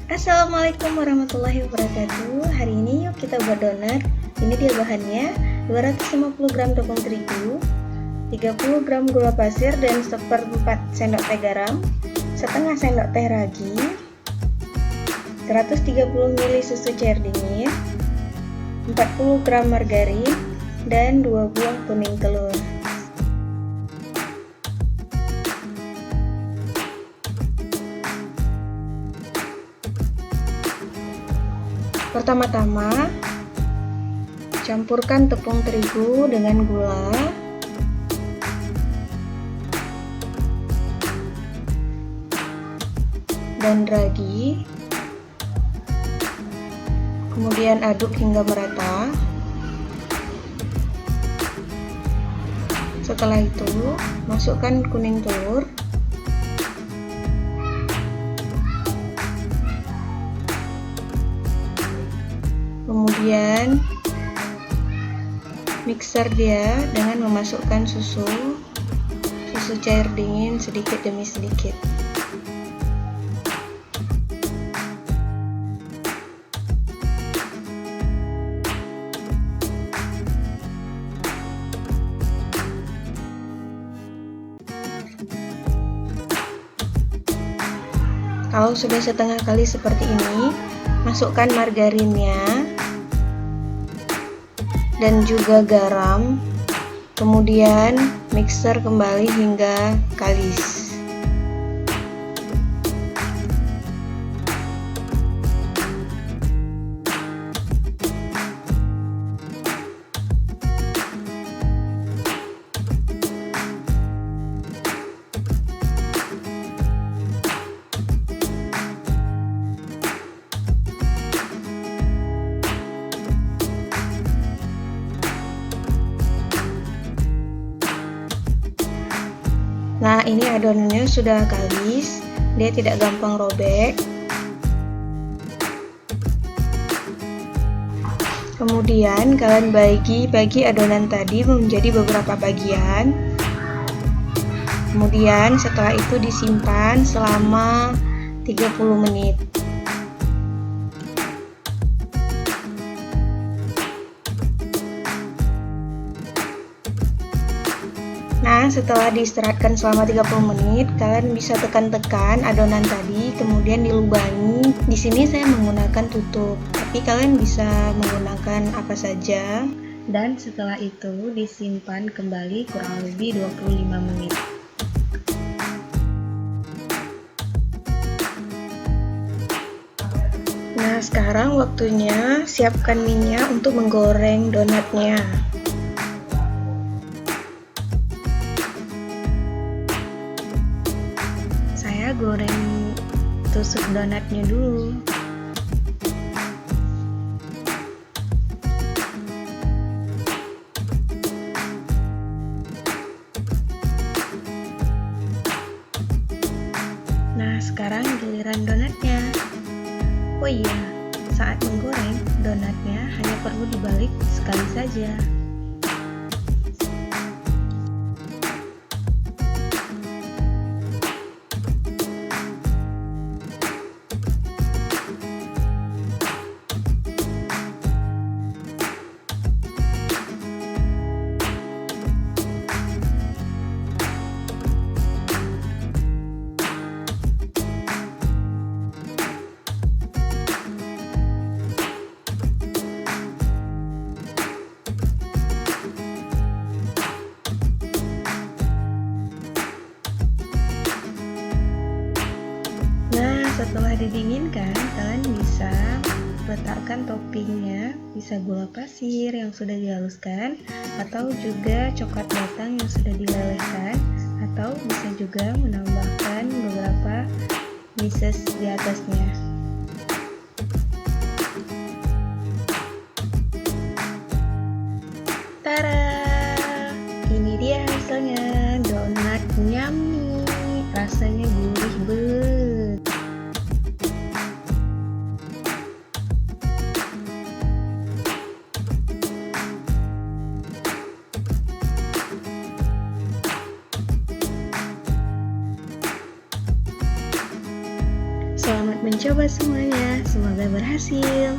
Assalamualaikum warahmatullahi wabarakatuh. Hari ini yuk kita buat donat. Ini dia bahannya: 250 gram tepung terigu, 30 gram gula pasir dan 1/4 sendok teh garam, setengah sendok teh ragi, 130 ml susu cair dingin, 40 gram margarin, dan 2 buah kuning telur. Pertama-tama, campurkan tepung terigu dengan gula, dan ragi, kemudian aduk hingga merata. Setelah itu, masukkan kuning telur, kemudian mixer dia dengan memasukkan susu cair dingin sedikit demi sedikit. Kalau sudah setengah kali seperti ini, masukkan margarinnya dan juga garam, kemudian mixer kembali hingga kalis. Nah, ini adonannya sudah kalis, dia tidak gampang robek. Kemudian kalian bagi adonan tadi menjadi beberapa bagian. Kemudian setelah itu disimpan selama 30 menit. Nah, setelah diistirahatkan selama 30 menit, kalian bisa tekan-tekan adonan tadi, kemudian dilubangi. Di sini saya menggunakan tutup, tapi kalian bisa menggunakan apa saja. Dan setelah itu disimpan kembali kurang lebih 25 menit. Nah, sekarang waktunya siapkan minyak untuk menggoreng donatnya. Saya goreng tusuk donatnya dulu. Nah, sekarang giliran donatnya. Oh iya, saat menggoreng, donatnya hanya perlu dibalik sekali saja. Setelah didinginkan, kalian bisa letakkan toppingnya, bisa gula pasir yang sudah dihaluskan, atau juga coklat batang yang sudah dilelehkan, atau bisa juga menambahkan beberapa pieces di atasnya. dicoba semuanya, semoga berhasil.